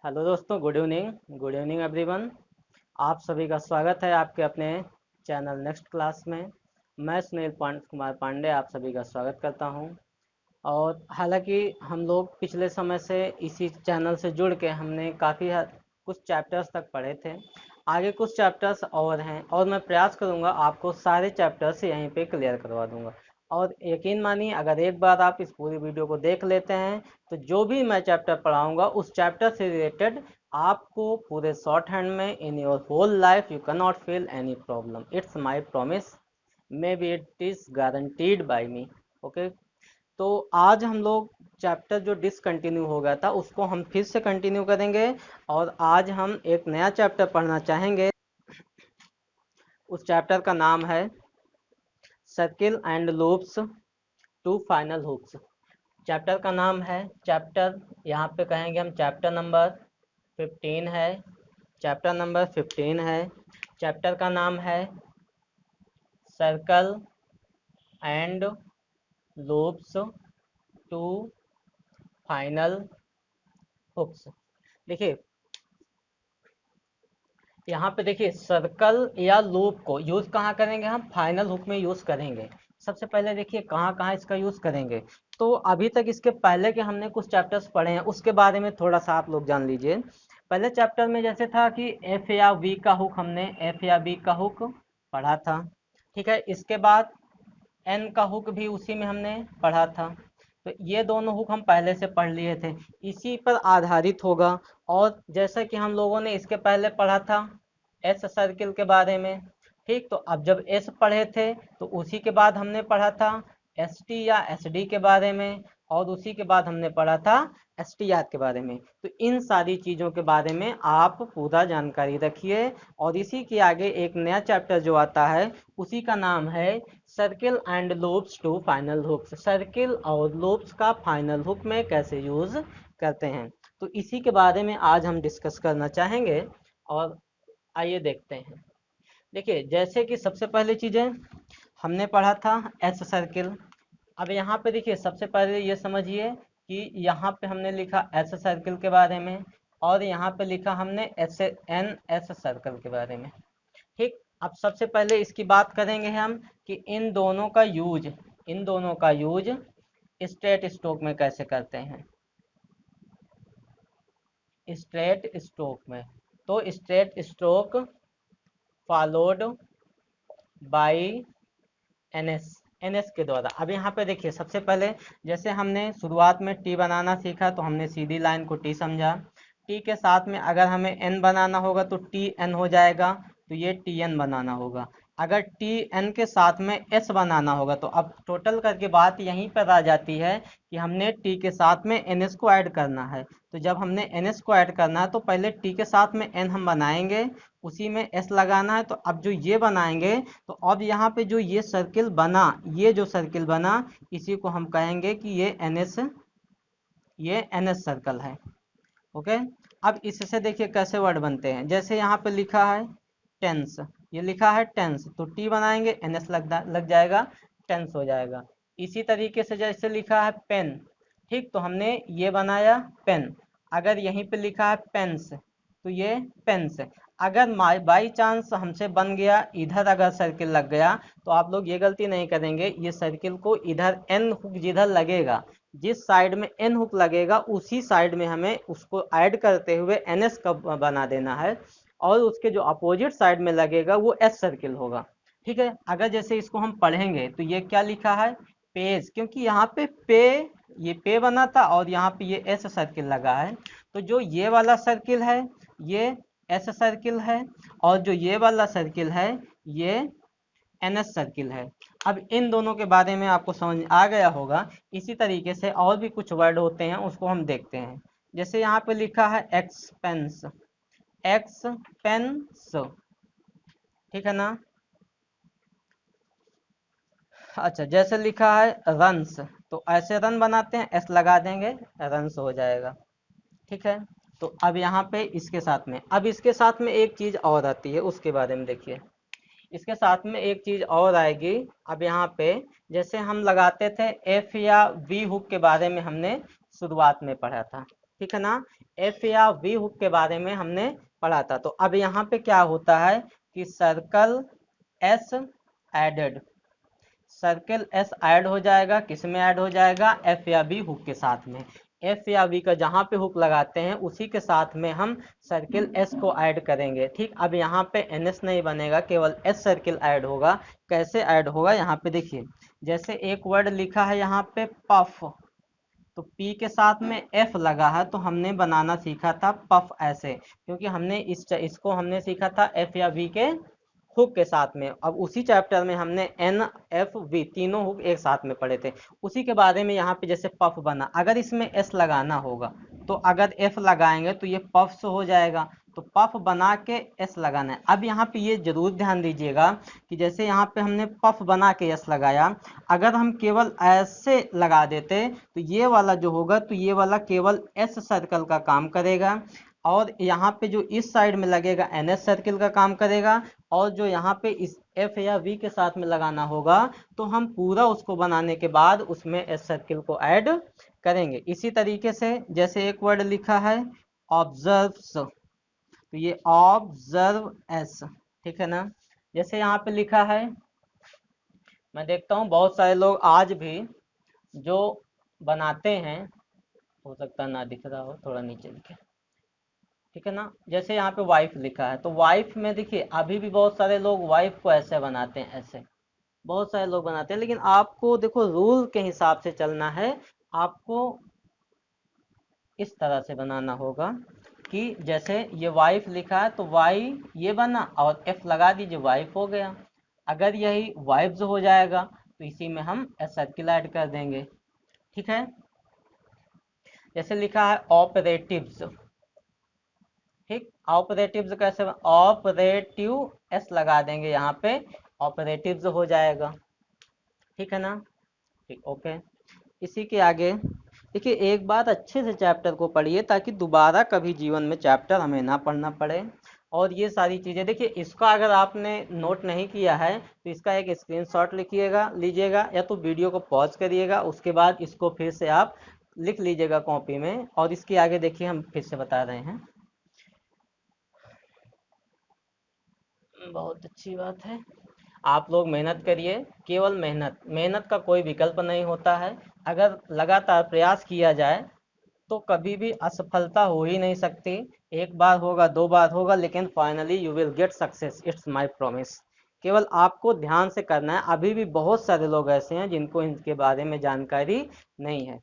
Hello दोस्तों, good evening everyone. आप सभी का स्वागत है आपके अपने चैनल नेक्स्ट क्लास में। मैं सुनील कुमार पांडे आप सभी का स्वागत करता हूं। और हालांकि हम लोग पिछले समय से इसी चैनल से जुड़ के हमने काफ़ी कुछ चैप्टर्स तक पढ़े थे। आगे कुछ चैप्टर्स और हैं और मैं प्रयास करूंगा आपको सारे चैप्टर्स यहीं पे क्लियर करवा दूंगा। और यकीन मानिए, अगर एक बार आप इस पूरी वीडियो को देख लेते हैं तो जो भी मैं चैप्टर पढ़ाऊंगा उस चैप्टर से रिलेटेड आपको पूरे शॉर्ट हैंड में in your whole life you can not feel any problem. It's my promise, may be it is guaranteed by me. Okay, तो आज हम लोग चैप्टर जो डिसकंटिन्यू हो गया था उसको हम फिर से कंटिन्यू करेंगे। और आज हम एक नया चैप्टर पढ़ना चाहेंगे। उस चैप्टर का नाम है circle and loops to final hooks. Chapter का नाम है चैप्टर, यहाँ पे कहेंगे हम चैप्टर नंबर 15 है। चैप्टर नंबर 15 है। चैप्टर का नाम है circle and loops to final hooks. देखिए, यहाँ पे देखिए सर्कल या लूप को यूज कहाँ करेंगे, हम फाइनल हुक में यूज करेंगे। सबसे पहले देखिए कहाँ कहाँ इसका यूज करेंगे। तो अभी तक इसके पहले के हमने कुछ चैप्टर्स पढ़े हैं, उसके बारे में थोड़ा सा आप लोग जान लीजिए। पहले चैप्टर में जैसे था कि एफ या वी का हुक, हमने एफ या वी का हुक पढ़ा था। ठीक है, इसके बाद एन का हुक भी उसी में हमने पढ़ा था। तो ये दोनों हुक हम पहले से पढ़ लिए थे, इसी पर आधारित होगा। और जैसा कि हम लोगों ने इसके पहले पढ़ा था एस सर्किल के बारे में। ठीक, तो अब जब एस पढ़े थे तो उसी के बाद हमने पढ़ा था एस टी या एस डी के बारे में, और उसी के बाद हमने पढ़ा था एस टी आर के बारे में। तो इन सारी चीज़ों के बारे में आप पूरा जानकारी रखिए। और इसी के आगे एक नया चैप्टर जो आता है उसी का नाम है circle and loops to final hooks. Circle और लूप्स का फाइनल हुक में कैसे यूज करते हैं, तो इसी के बारे में आज हम डिस्कस करना चाहेंगे। और आइए देखते हैं। देखिए, जैसे कि सबसे पहले चीजें हमने पढ़ा था एस सर्किल। अब यहाँ पे देखिए सबसे पहले ये समझिए कि यहाँ पे हमने लिखा एस सर्किल के बारे में, और यहाँ पे लिखा हमने एस सर्कल के बारे में। ठीक, अब सबसे पहले इसकी बात करेंगे हम कि इन दोनों का यूज स्ट्रेट स्ट्रोक में कैसे करते हैं। स्ट्रेट स्ट्रोक में, तो straight stroke followed by NS के द्वारा। अब यहाँ पे देखिए सबसे पहले जैसे हमने शुरुआत में टी बनाना सीखा तो हमने सीधी लाइन को टी समझा। टी के साथ में अगर हमें एन बनाना होगा तो टी एन हो जाएगा, तो ये टी एन बनाना होगा। अगर टी एन के साथ में एस बनाना होगा तो अब टोटल करके बात यहीं पर आ जाती है कि हमने टी के साथ में एन एस को ऐड करना है। तो जब हमने एन एस को ऐड करना है तो पहले टी के साथ में एन हम बनाएंगे, उसी में एस लगाना है। तो अब जो ये बनाएंगे, तो अब यहाँ पे जो ये सर्किल बना, ये जो सर्किल बना इसी को हम कहेंगे कि ये एन एस सर्कल है। ओके, अब इससे देखिए कैसे वर्ड बनते हैं। जैसे यहाँ पे लिखा है टेंस, ये लिखा है टेंस, तो टी बनाएंगे एन एस लग जाएगा, टेंस हो जाएगा। इसी तरीके से जैसे लिखा है पेन, ठीक, तो हमने ये बनाया पेन। अगर यहीं पे लिखा है पेंस तो ये पेंस। अगर बाई चांस हमसे बन गया इधर अगर सर्किल लग गया तो आप लोग ये गलती नहीं करेंगे, ये सर्किल को इधर एन हुक जिधर लगेगा, जिस साइड में एन हुक लगेगा उसी साइड में हमें उसको ऐड करते हुए एन एस का बना देना है, और उसके जो अपोजिट साइड में लगेगा वो एस सर्किल होगा। ठीक है, अगर जैसे इसको हम पढ़ेंगे तो ये क्या लिखा है पेज, क्योंकि यहाँ पे ये पे बना था और यहाँ पे ये एस सर्किल लगा है। तो जो ये वाला सर्किल है ये एस सर्किल है, और जो ये वाला सर्किल है ये एन एस सर्किल है। अब इन दोनों के बारे में आपको समझ आ गया होगा। इसी तरीके से और भी कुछ वर्ड होते हैं उसको हम देखते हैं। जैसे यहाँ पे लिखा है एक्सपेंस, एक्सपेंस, ठीक है ना। अच्छा, जैसे लिखा है रन्स, तो ऐसे रन बनाते हैं, एस लगा देंगे, रन्स हो जाएगा। ठीक है, तो अब यहाँ पे इसके साथ में, अब इसके साथ में एक चीज और आती है उसके बारे में देखिए। इसके साथ में एक चीज और आएगी। अब यहाँ पे जैसे हम लगाते थे एफ या वी हुक के बारे में हमने शुरुआत में पढ़ा था। ठीक है ना। एफ या वी हुक के बारे में हमने पढ़ा था। तो अब यहाँ पे क्या होता है कि circle S added, circle S add हो जाएगा, किस में ऐड हो जाएगा, एफ या बी हुक के साथ में। एफ या बी का जहाँ पे हुक लगाते हैं उसी के साथ में हम सर्किल एस को ऐड करेंगे। ठीक, अब यहाँ पे एन एस नहीं बनेगा, केवल एस सर्किल ऐड होगा। कैसे ऐड होगा यहाँ पे देखिए, जैसे एक वर्ड लिखा है यहाँ पे पफ, तो पी के साथ में एफ लगा है तो हमने बनाना सीखा था पफ ऐसे, क्योंकि हमने इसको हमने सीखा था एफ या वी के हुक के साथ में। अब उसी चैप्टर में हमने एन एफ वी तीनों हुक एक साथ में पढ़े थे, उसी के बारे में यहाँ पे जैसे पफ बना, अगर इसमें एस लगाना होगा तो अगर एफ लगाएंगे तो ये पफ से हो जाएगा, तो पफ बना के एस लगाना है। अब यहाँ पे ये जरूर ध्यान दीजिएगा कि जैसे यहाँ पे हमने पफ बना के एस लगाया, अगर हम केवल ऐसे लगा देते तो ये वाला जो होगा तो ये वाला केवल एस सर्कल का काम करेगा, और यहाँ पे जो इस साइड में लगेगा एन एस सर्किल का काम करेगा, और जो यहाँ पे इस एफ या वी के साथ में लगाना होगा तो हम पूरा उसको बनाने के बाद उसमें एस सर्किल को ऐड करेंगे। इसी तरीके से जैसे एक वर्ड लिखा है ऑब्जर्व्स, तो ये ऑब्जर्व एस, ठीक है ना। जैसे यहाँ पे लिखा है, मैं देखता हूँ बहुत सारे लोग आज भी जो बनाते हैं, हो सकता है ना दिख रहा हो, थोड़ा नीचे लिखे, ठीक है ना। जैसे यहाँ पे वाइफ लिखा है, तो वाइफ में देखिए अभी भी बहुत सारे लोग वाइफ को ऐसे बनाते हैं, ऐसे बहुत सारे लोग बनाते हैं, लेकिन आपको देखो रूल के हिसाब से चलना है। आपको इस तरह से बनाना होगा कि जैसे ये वाइफ लिखा है तो वाई ये बना और एफ लगा दीजिए, वाइफ हो गया। अगर यही वाइफ्स हो जाएगा तो इसी में हम एस सर्किल ऐड कर देंगे, ठीक है। जैसे लिखा है ऑपरेटिव्स, ठीक, ऑपरेटिव्स कैसे, ऑपरेटिव एस लगा देंगे यहाँ पे, ऑपरेटिव्स हो जाएगा, ठीक है ना। ठीक, ओके। इसी के आगे देखिए, एक बात अच्छे से चैप्टर को पढ़िए ताकि दोबारा कभी जीवन में चैप्टर हमें ना पढ़ना पड़े। और ये सारी चीज़ें देखिए, इसका अगर आपने नोट नहीं किया है तो इसका एक स्क्रीनशॉट लिखिएगा, लीजिएगा, या तो वीडियो को पॉज करिएगा, उसके बाद इसको फिर से आप लिख लीजिएगा कॉपी में। और इसके आगे देखिए हम फिर से बता रहे हैं, बहुत अच्छी बात है। आप लोग मेहनत करिए, केवल मेहनत, मेहनत का कोई विकल्प नहीं होता है। अगर लगातार प्रयास किया जाए तो कभी भी असफलता हो ही नहीं सकती। एक बार होगा, दो बार होगा, लेकिन finally you will get success, it's my promise. केवल आपको ध्यान से करना है। अभी भी बहुत सारे लोग ऐसे हैं जिनको इनके बारे में जानकारी नहीं है।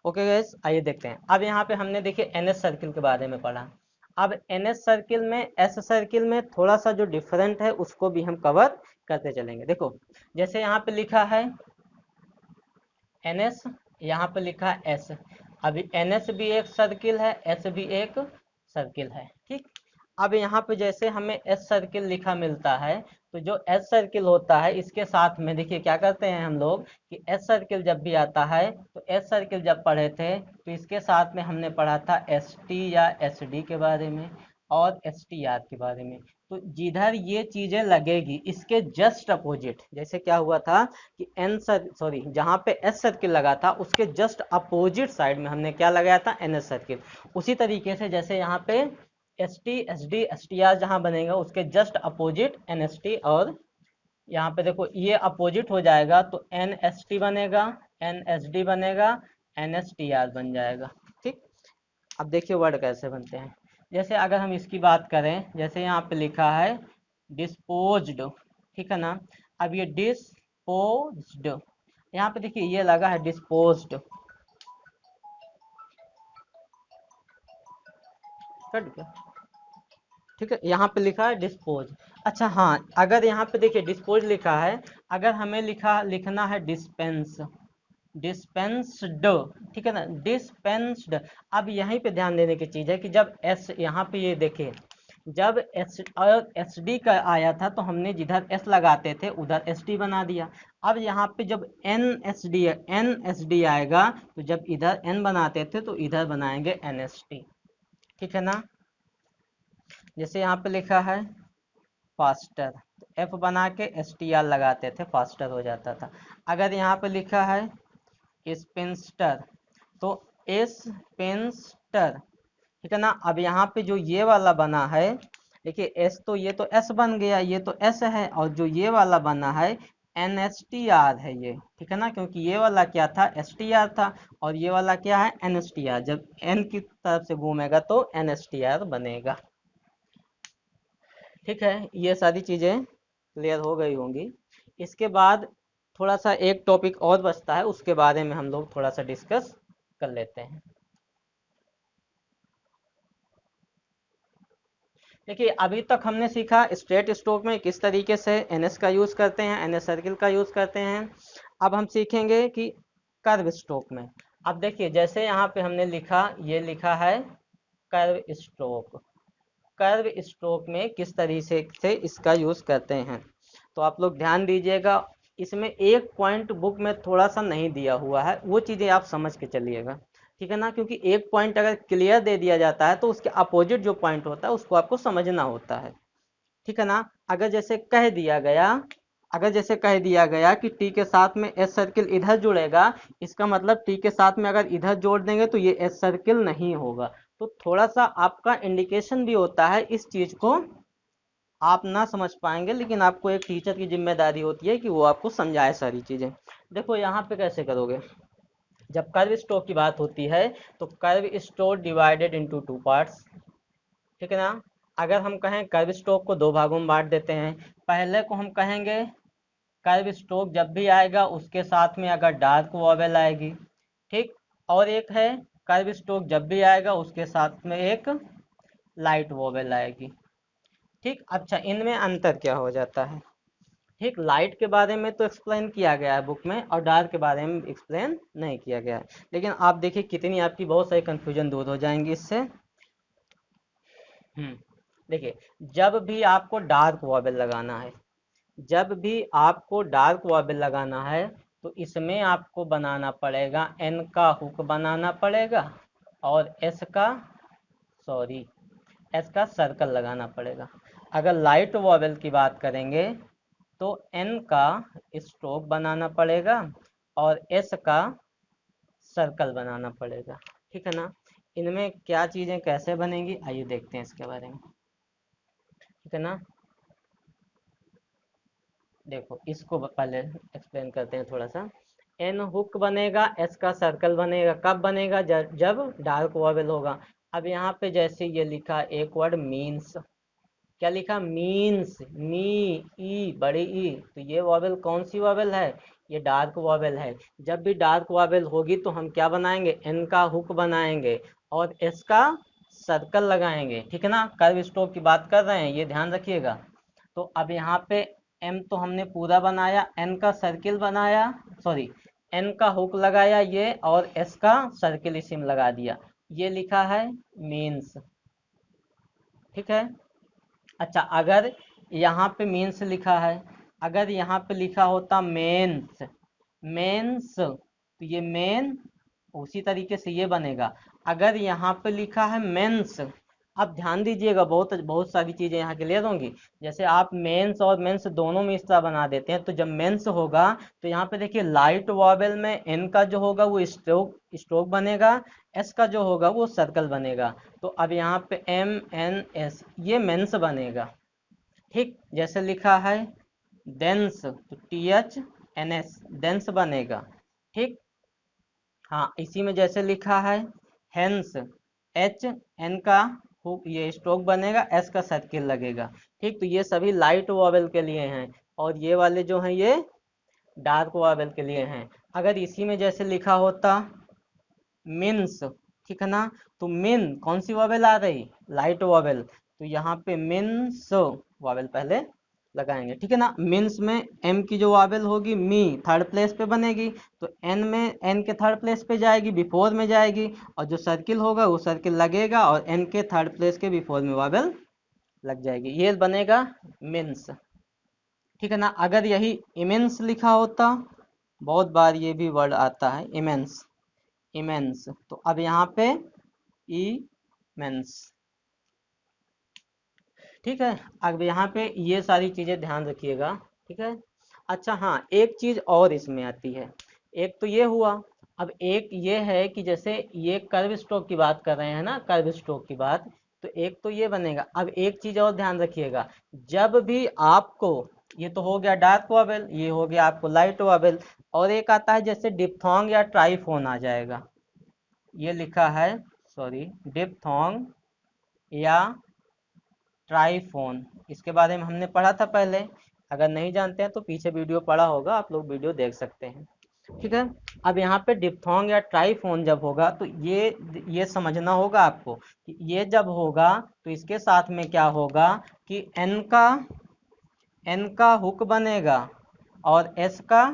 ओके गाइस, आइए देखते हैं। अब यहाँ पे हमने देखिए एनएस सर्किल के बारे में पढ़ा। अब एनएस सर्किल में एस सर्किल में थोड़ा सा जो डिफरेंट है उसको भी हम कवर करते चलेंगे। देखो, जैसे यहाँ पे लिखा है एन एस, यहाँ पे लिखा है एस। अभी एन एस भी एक सर्किल है, एस भी एक सर्किल है, ठीक। अब यहाँ पे जैसे हमें एस सर्किल लिखा मिलता है, तो जो एस सर्किल होता है इसके साथ में देखिए क्या करते हैं हम लोग कि एस सर्किल जब भी आता है, तो एस सर्किल जब पढ़े थे तो इसके साथ में हमने पढ़ा था एस टी या एस डी के बारे में और एस टी आर के बारे में। तो जिधर ये चीजें लगेगी इसके जस्ट अपोजिट, जैसे क्या हुआ था कि एन सर सॉरी जहाँ पे एस सर्किल लगा था उसके जस्ट अपोजिट साइड में हमने क्या लगाया था, एन एस सर्किल। उसी तरीके से जैसे यहाँ पे S T S D S T R जहाँ बनेगा उसके just opposite N S T, और यहाँ पे देखो ये अपोजिट हो जाएगा तो एन एस टी बनेगा, एन एस डी बनेगा, एन एस टी आर बन जाएगा, ठीक। अब देखिए वर्ड कैसे बनते हैं। जैसे अगर हम इसकी बात करें, जैसे यहाँ पे लिखा है डिस्पोज्ड, ठीक है ना। अब ये डिस्पोज्ड, यहाँ पे देखिए ये लगा है डिस्पोज्ड, कट गया, ठीक है। यहाँ पे लिखा है डिस्पोज। अच्छा हाँ, अगर यहाँ पे देखिए डिस्पोज लिखा है, अगर हमें लिखना है डिस्पेंस, डिस्पेंस्ड, ठीक है ना, डिस्पेंस्ड। अब यहीं पे ध्यान देने की चीज है कि जब एस यहाँ पे ये देखिए, जब एस और एस डी का आया था तो हमने जिधर एस लगाते थे उधर एस डी बना दिया। अब यहाँ पे जब एन एस डी आएगा तो जब इधर एन बनाते थे तो इधर बनाएंगे एन एस टी, ठीक है ना। जैसे यहाँ पे लिखा है फास्टर, एफ बना के एस टी आर लगाते थे, फास्टर हो जाता था। अगर यहाँ पे लिखा है स्पिंस्टर, तो एस वेक्टर, ठीक है ना। अब यहाँ पे जो ये वाला बना है, देखिए एस, तो ये तो एस बन गया, ये तो एस है, और जो ये वाला बना है एन एस टी आर है ये, ठीक है ना, क्योंकि ये वाला क्या था, एस टी आर था, और ये वाला क्या है, एन एस टी आर। जब एन की तरफ से घूमेगा तो एन एस टी आर बनेगा। ठीक है, ये सारी चीज़ें क्लियर हो गई होंगी। इसके बाद थोड़ा सा एक टॉपिक और बचता है, उसके बारे में हम लोग थोड़ा सा डिस्कस कर लेते हैं। देखिए अभी तक हमने सीखा स्ट्रेट स्ट्रोक में किस तरीके से एनएस का यूज़ करते हैं, एनएस सर्किल का यूज़ करते हैं। अब हम सीखेंगे कि कर्व स्ट्रोक में। अब देखिए जैसे यहाँ पे हमने लिखा, ये लिखा है कर्व स्ट्रोक। कर्व स्ट्रोक में किस तरीके से इसका यूज़ करते हैं, तो आप लोग ध्यान दीजिएगा। इसमें एक पॉइंट बुक में थोड़ा सा नहीं दिया हुआ है, वो चीज़ें आप समझ के चलिएगा, ठीक है ना, क्योंकि एक पॉइंट अगर क्लियर दे दिया जाता है तो उसके अपोजिट जो पॉइंट होता है उसको आपको समझना होता है, ठीक है ना। अगर जैसे कह दिया गया कि टी के साथ में एस सर्किल इधर जुड़ेगा, इसका मतलब टी के साथ में अगर इधर जोड़ देंगे तो ये एस सर्किल नहीं होगा। तो थोड़ा सा आपका इंडिकेशन भी होता है, इस चीज़ को आप ना समझ पाएंगे, लेकिन आपको एक टीचर की जिम्मेदारी होती है कि वो आपको समझाए सारी चीज़ें। देखो यहाँ पे कैसे करोगे, जब कर्व स्ट्रोक की बात होती है तो curve stroke divided into two parts, ठीक है ना। अगर हम कहें कर्व स्ट्रोक को दो भागों में बांट देते हैं। पहले को हम कहेंगे कर्व स्ट्रोक जब भी आएगा उसके साथ में अगर डार्क वॉवेल आएगी, ठीक, और एक है कर्व स्ट्रोक जब भी आएगा उसके साथ में एक लाइट वॉवेल आएगी, ठीक। अच्छा, इनमें अंतर क्या हो जाता है, ठीक, लाइट के बारे में तो एक्सप्लेन किया गया है बुक में, और डार्क के बारे में एक्सप्लेन नहीं किया गया है, लेकिन आप देखिए कितनी आपकी बहुत सारी कंफ्यूजन दूर हो जाएंगी इससे। देखिए जब भी आपको डार्क वॉवेल लगाना है, जब भी आपको डार्क वॉवेल लगाना है तो इसमें आपको बनाना पड़ेगा एन का हुक बनाना पड़ेगा, और एस का सर्कल लगाना पड़ेगा। अगर लाइट वॉवेल की बात करेंगे तो एन का स्ट्रोक बनाना पड़ेगा और एस का सर्कल बनाना पड़ेगा, ठीक है ना। इनमें क्या चीज़ें कैसे बनेंगी आइए देखते हैं इसके बारे में, ठीक है ना। देखो इसको पहले एक्सप्लेन करते हैं थोड़ा सा। एन हुक बनेगा, एस का सर्कल बनेगा, कब बनेगा, जब डार्क वॉवेल होगा। अब यहाँ पे जैसे ये लिखा एक वर्ड मीन्स, क्या लिखा, मीन्स, मी, ई, बड़ी ई, तो ये वॉवेल कौन सी वॉवेल है, ये डार्क वॉवेल है। जब भी डार्क वॉवेल होगी तो हम क्या बनाएंगे, एन का हुक बनाएंगे और एस का सर्कल लगाएंगे, ठीक है ना। कर्व स्ट्रोक की बात कर रहे हैं, ये ध्यान रखिएगा। तो अब यहाँ पे एम तो हमने पूरा बनाया, एन का सर्किल बनाया, सॉरी एन का हुक लगाया ये, और एस का सर्किल इसी में लगा दिया, ये लिखा है मीन्स, ठीक है। अच्छा, अगर यहाँ पे मीन्स लिखा है, अगर यहाँ पे लिखा होता मेंस, मेंस तो ये मेन उसी तरीके से ये बनेगा। अगर यहाँ पे लिखा है मेंस, अब ध्यान दीजिएगा, बहुत बहुत सारी चीज़ें यहाँ क्लियर होंगी। जैसे आप मेंस और मेंस दोनों में इस तरह बना देते हैं, तो जब मेंस होगा तो यहाँ पे देखिए लाइट वॉवेल में एन का जो होगा वो स्ट्रोक स्ट्रोक बनेगा, एस का जो होगा वो सर्कल बनेगा। तो अब यहाँ पे एम एन एस ये मेंस बनेगा, ठीक। जैसे लिखा है डेंस तो T H N S dense बनेगा, ठीक। हाँ, इसी में जैसे लिखा है हेंस, एच एन का हुक ये स्ट्रोक बनेगा, एस का सर्किल लगेगा, ठीक। तो ये सभी लाइट वॉवेल के लिए हैं, और ये वाले जो हैं ये डार्क वॉवेल के लिए हैं। अगर इसी में जैसे लिखा होता मीन्स, ठीक है ना, तो मिन कौन सी वॉवेल आ रही, लाइट वॉवेल, तो यहाँ पे मीन्स वॉवेल पहले लगाएंगे, ठीक है ना। मीन्स में एम की जो वॉवेल होगी मी थर्ड प्लेस पे बनेगी, तो एन में एन के थर्ड प्लेस पे जाएगी, बिफोर में जाएगी, और जो सर्किल होगा वो सर्किल लगेगा और एन के थर्ड प्लेस के बिफोर में वॉवेल लग जाएगी, ये बनेगा मीन्स, ठीक है ना। अगर यही इमेंस लिखा होता, बहुत बार ये भी वर्ड आता है इमेंस, इमेंस, तो अब यहाँ पे इमेंस, ठीक है। अब यहाँ पे ये सारी चीज़ें ध्यान रखिएगा, ठीक है। अच्छा हाँ, एक चीज़ और इसमें आती है, एक तो ये हुआ, अब एक ये है कि जैसे ये कर्व स्ट्रोक की बात कर रहे हैं ना, कर्व स्ट्रोक की बात, तो एक तो ये बनेगा। अब एक चीज और ध्यान रखिएगा, जब भी आपको, ये तो हो गया डार्क वॉवेल, ये हो गया आपको लाइट वॉवेल, और एक आता है जैसे डिप्थोंग या ट्राइफोन आ जाएगा, ये लिखा है, सॉरी, डिप्थोंग या ट्राइफोन, इसके बारे में हमने पढ़ा था पहले। अगर नहीं जानते हैं तो पीछे वीडियो पढ़ा होगा, आप लोग वीडियो देख सकते हैं। ठीक है। अब यहाँ पे डिप्थोंग या ट्राइफोन जब होगा तो ये समझना होगा आपको कि ये जब होगा तो इसके साथ में क्या होगा कि एन का हुक बनेगा और एस का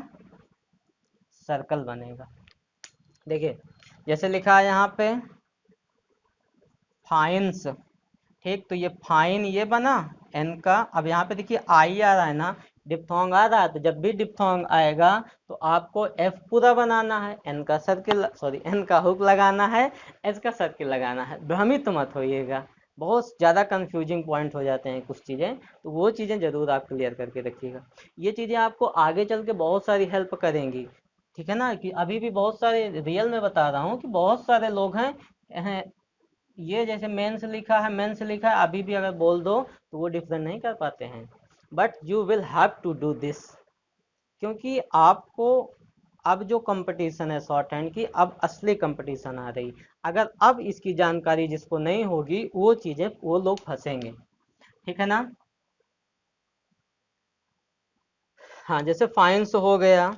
सर्कल बनेगा। देखिए जैसे लिखा है यहाँ पे फाइन्स, ठीक, तो ये फाइन ये बना एन का। अब यहाँ पे देखिए आई आ रहा है ना, डिप्थोंग आ रहा है, तो जब भी डिप्थोंग आएगा तो आपको एफ पूरा बनाना है, एन का सर्किल, सॉरी, एन का हुक लगाना है, एस का सर्किल लगाना है। भ्रमित मत होइएगा, बहुत ज़्यादा कंफ्यूजिंग पॉइंट हो जाते हैं कुछ चीज़ें, तो वो चीज़ें ज़रूर आप क्लियर करके रखिएगा। ये चीज़ें आपको आगे चल के बहुत सारी हेल्प करेंगी। ठीक है ना, कि अभी भी बहुत सारे रियल में बता रहा हूँ कि बहुत सारे लोग हैं, ये जैसे मेंस लिखा है, मेंस लिखा है, अभी भी अगर बोल दो तो वो डिफरेंट नहीं कर पाते हैं। But you will have to do this, क्योंकि आपको अब जो कंपटीशन है शॉर्ट हैंड की, अब असली कंपटीशन आ रही, अगर अब इसकी जानकारी जिसको नहीं होगी वो चीजें, वो लोग फंसेंगे। ठीक है ना। हाँ, जैसे फाइन्स हो गया,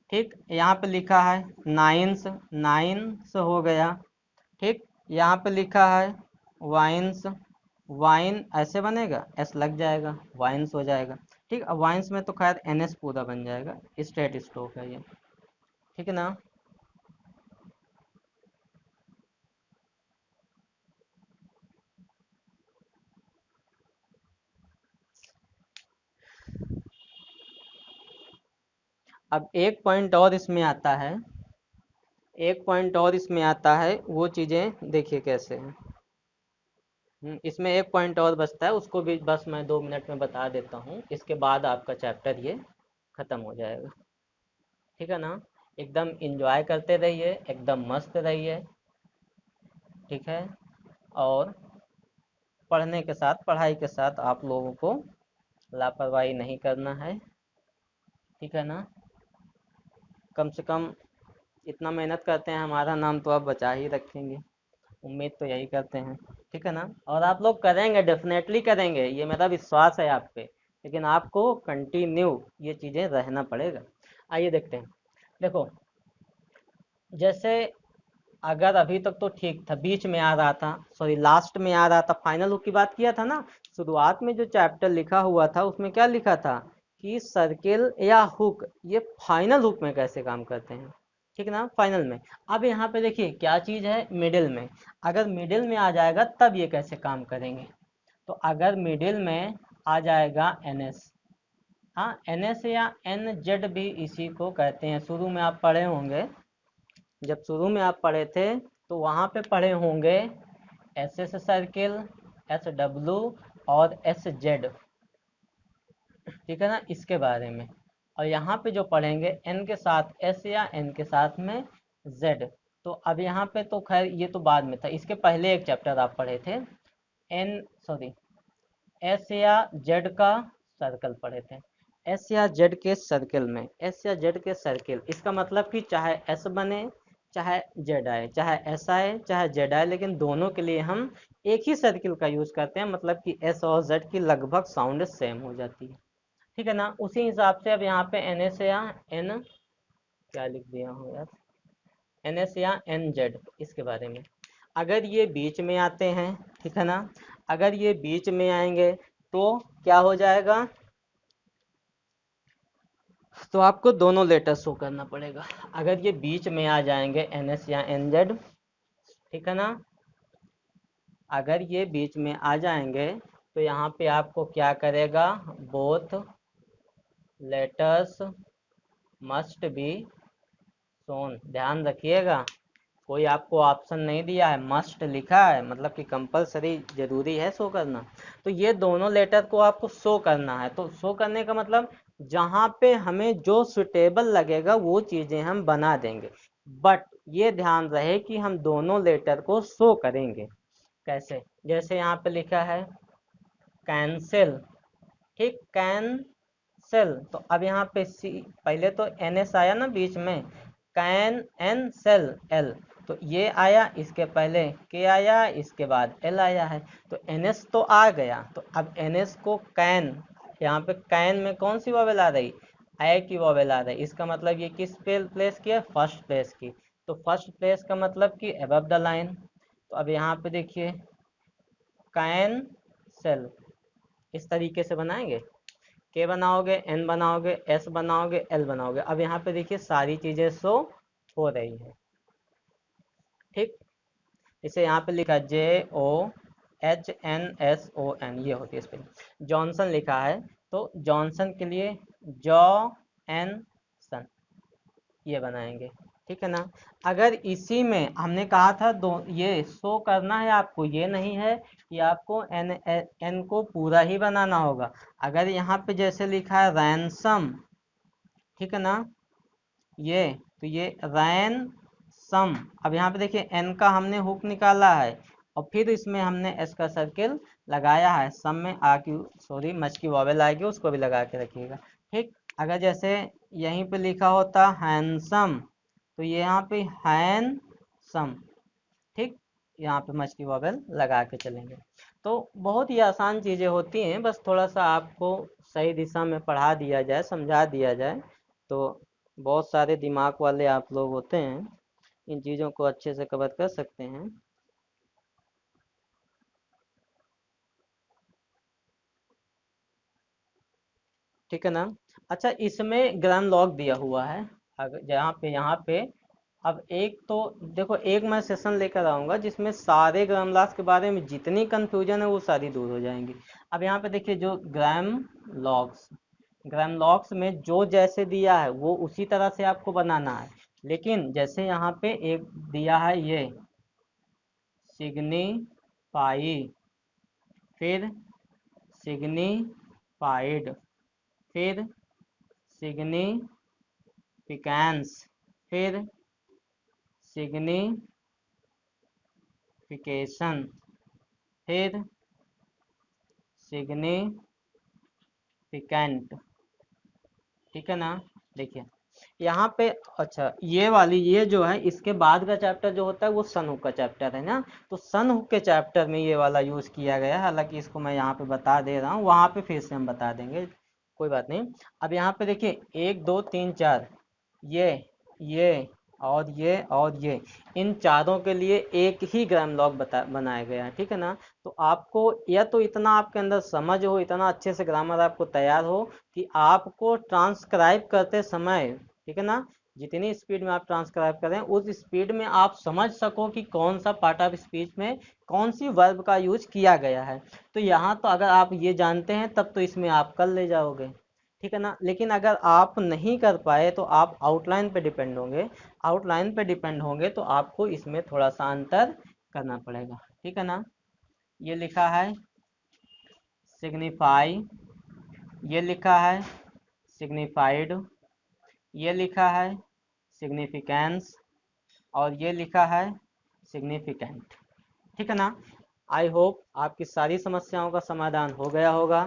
ठीक, यहाँ पे लिखा है नाइन्स, नाइन्स हो गया, ठीक, यहाँ पे लिखा है वाइन्स, वाइन ऐसे बनेगा, एस लग जाएगा, वाइन्स हो जाएगा। ठीक, अब वाइन्स में तो खैर एन एस पूरा बन जाएगा, स्ट्रेट स्ट्रोक है ये। ठीक है ना। अब एक पॉइंट और इसमें आता है, एक पॉइंट और इसमें आता है, वो चीज़ें देखिए कैसे हैं। इसमें एक पॉइंट और बचता है, उसको भी बस मैं 2 मिनट में बता देता हूँ, इसके बाद आपका चैप्टर ये खत्म हो जाएगा। ठीक है ना। एकदम इंजॉय करते रहिए, एकदम मस्त रहिए। ठीक है। और पढ़ने के साथ, पढ़ाई के साथ आप लोगों को लापरवाही नहीं करना है। ठीक है ना। कम से कम इतना मेहनत करते हैं, हमारा नाम तो आप बचा ही रखेंगे, उम्मीद तो यही करते हैं। ठीक है ना। और आप लोग करेंगे, डेफिनेटली करेंगे, ये मेरा विश्वास है आप पे, लेकिन आपको कंटिन्यू ये चीज़ें रहना पड़ेगा। आइए देखते हैं। देखो, जैसे अगर अभी तक तो ठीक था, बीच में आ रहा था, सॉरी लास्ट में आ रहा था, फाइनल हुक की बात किया था ना, शुरुआत में जो चैप्टर लिखा हुआ था उसमें क्या लिखा था कि सर्किल या हुक ये फाइनल हुक में कैसे काम करते हैं। ठीक है ना, फाइनल में। अब यहाँ पे देखिए क्या चीज़ है, मिडिल में, अगर मिडिल में आ जाएगा तब ये कैसे काम करेंगे। तो अगर मिडिल में आ जाएगा एन एस, हाँ, एन एस या एन जेड भी इसी को कहते हैं, शुरू में आप पढ़े होंगे, जब शुरू में आप पढ़े थे तो वहाँ पे पढ़े होंगे S S circle, S W और एस जेड। ठीक है ना, इसके बारे में। और यहाँ पे जो पढ़ेंगे एन के साथ एस या एन के साथ में जेड। तो अब यहाँ पे तो खैर ये तो बाद में था, इसके पहले एक चैप्टर आप पढ़े थे, एन, सॉरी, एस या जेड का सर्कल पढ़े थे। एस या जेड के सर्किल में, एस या जेड के सर्किल, इसका मतलब कि चाहे एस बने चाहे जेड आए, चाहे एस आए चाहे जेड आए, लेकिन दोनों के लिए हम एक ही सर्किल का यूज करते हैं, मतलब कि एस और जेड की लगभग साउंड सेम हो जाती है। ठीक है ना। उसी हिसाब से अब यहाँ पे एन एस या एन, क्या लिख दिया हूँ यार, एन एस या एन जेड, इसके बारे में। अगर ये बीच में आते हैं, ठीक है ना, अगर ये बीच में आएंगे तो क्या हो जाएगा, तो आपको दोनों लेटर शो करना पड़ेगा। अगर ये बीच में आ जाएंगे एन एस या एन जेड, ठीक है ना, अगर ये बीच में आ जाएंगे तो यहाँ पे आपको क्या करेगा, both letters must be shown, ध्यान रखिएगा, कोई आपको ऑप्शन नहीं दिया है, मस्ट लिखा है, मतलब कि कंपलसरी, जरूरी है शो करना। तो ये दोनों लेटर को आपको शो करना है, तो शो करने का मतलब जहाँ पे हमें जो सुटेबल लगेगा वो चीज़ें हम बना देंगे। बट ये ध्यान रहे कि हम दोनों लेटर को शो करेंगे। कैसे? जैसे यहाँ पे लिखा है कैंसिल, ठीक, कैंसिल, तो अब यहाँ पे सी, पहले तो एन एस आया ना बीच में, कैन एन सेल एल, तो ये आया, इसके पहले के आया, इसके बाद एल आया है, तो एन एस तो आ गया। तो अब एन एस को कैन, यहाँ पे कैन में कौन सी वॉवेल आ रही? ए की वॉवेल आ रही। इसका मतलब ये किस पे प्लेस किया? फर्स्ट प्लेस की। तो फर्स्ट प्लेस का मतलब कि अबव द लाइन। तो अब यहाँ पे देखिए कैन सेल, इस तरीके से बनाएंगे, के बनाओगे, एन बनाओगे, एस बनाओगे, एल बनाओगे। अब यहाँ पे देखिए सारी चीजें शो हो रही है, ठीक। इसे यहाँ पे लिखा JOHNSON, ये होती है स्पेलिंग। जॉनसन लिखा है, तो जॉनसन के लिए जॉ एन सन, ये बनाएंगे, ठीक है ना। अगर इसी में हमने कहा था दो, ये शो करना है आपको, ये नहीं है कि आपको एन एन को पूरा ही बनाना होगा। अगर यहाँ पे जैसे लिखा है रैनसम, ठीक है ना, ये, तो ये रैन सम, अब यहाँ पे देखिए एन का हमने हुक निकाला है और फिर इसमें हमने एस का सर्किल लगाया है। सम में आ की, सॉरी, मच की वॉवेल आएगी, उसको भी लगा के रखिएगा, ठीक। अगर जैसे यहीं पे लिखा होता हैंडसम, तो ये यहाँ पे हैंडसम, ठीक, यहाँ पे मच की वॉवेल लगा के चलेंगे। तो बहुत ही आसान चीज़ें होती हैं, बस थोड़ा सा आपको सही दिशा में पढ़ा दिया जाए, समझा दिया जाए, तो बहुत सारे दिमाग वाले आप लोग होते हैं, इन चीज़ों को अच्छे से कवर कर सकते हैं। ठीक है ना। अच्छा, इसमें ग्राम लॉग दिया हुआ है, अगर यहाँ पे अब एक तो देखो, एक मैं सेशन लेकर आऊँगा जिसमें सारे ग्राम लॉग्स के बारे में जितनी कंफ्यूजन है वो सारी दूर हो जाएंगी। अब यहाँ पे देखिए जो लॉग्स ग्राम लॉग्स में जो जैसे दिया है वो उसी तरह से आपको बनाना है। लेकिन जैसे यहाँ पे एक दिया है ये सिग्निफाई, फिर सिग्निफाइड, फिर सिग्निफिकेंस, फिर सिग्निफिकेशन, फिर सिग्निफिकेंट, ठीक है ना। देखिए यहाँ पे, अच्छा ये वाली, ये जो है इसके बाद का चैप्टर जो होता है वो सनहुक का चैप्टर है ना, तो सनहुक के चैप्टर में ये वाला यूज किया गया है। हालांकि इसको मैं यहाँ पे बता दे रहा हूँ, वहाँ पे फिर से हम बता देंगे, कोई बात नहीं। अब यहाँ पे देखिए 1 2 3 4, ये ये और ये इन चारों के लिए एक ही ग्राम लॉग बनाया गया है, ठीक है ना। तो आपको या तो इतना आपके अंदर समझ हो, इतना अच्छे से ग्रामर आपको तैयार हो कि आपको ट्रांसक्राइब करते समय, ठीक है ना, जितनी स्पीड में आप ट्रांसक्राइब करें उस स्पीड में आप समझ सको कि कौन सा पार्ट ऑफ स्पीच में कौन सी वर्ब का यूज किया गया है। तो यहाँ तो अगर आप ये जानते हैं तब तो इसमें आप कर ले जाओगे, ठीक है ना। लेकिन अगर आप नहीं कर पाए तो आप आउटलाइन पे डिपेंड होंगे, आउटलाइन पे डिपेंड होंगे तो आपको इसमें थोड़ा सा अंतर करना पड़ेगा, ठीक है ना। ये लिखा है सिग्निफाई, ये लिखा है सिग्निफाइड, ये लिखा है सिग्निफिकेंस, और ये लिखा है सिग्निफिकेंट, ठीक है ना। आई होप आपकी सारी समस्याओं का समाधान हो गया होगा।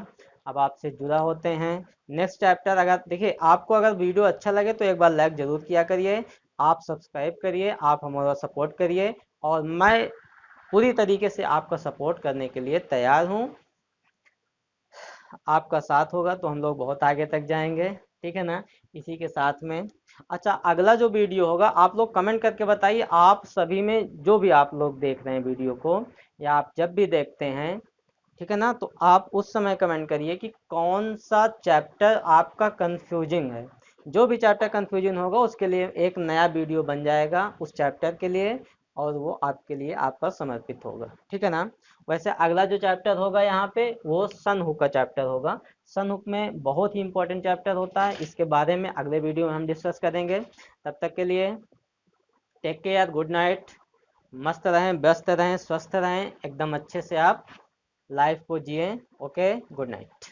अब आपसे जुड़ा होते हैं नेक्स्ट चैप्टर। अगर देखिए आपको अगर वीडियो अच्छा लगे तो एक बार लाइक जरूर किया करिए, आप सब्सक्राइब करिए, आप हमारा सपोर्ट करिए, और मैं पूरी तरीके से आपका सपोर्ट करने के लिए तैयार हूँ। आपका साथ होगा तो हम लोग बहुत आगे तक जाएंगे, ठीक है ना। इसी के साथ में, अच्छा अगला जो वीडियो होगा आप लोग कमेंट करके बताइए, आप सभी में जो भी आप लोग देख रहे हैं वीडियो को, या आप जब भी देखते हैं, ठीक है ना, तो आप उस समय कमेंट करिए कि कौन सा चैप्टर आपका कंफ्यूजिंग है। जो भी चैप्टर कंफ्यूजन होगा उसके लिए एक नया वीडियो बन जाएगा उस चैप्टर के लिए, और वो आपके लिए आपका समर्पित होगा, ठीक है ना। वैसे अगला जो चैप्टर होगा यहाँ पे वो सन हुक का चैप्टर होगा। सन हुक में बहुत ही इंपॉर्टेंट चैप्टर होता है, इसके बारे में अगले वीडियो में हम डिस्कस करेंगे। तब तक के लिए टेक केयर, गुड नाइट, मस्त रहें, व्यस्त रहें, स्वस्थ रहें, एकदम अच्छे से आप लाइफ को जिए। Okay, good night.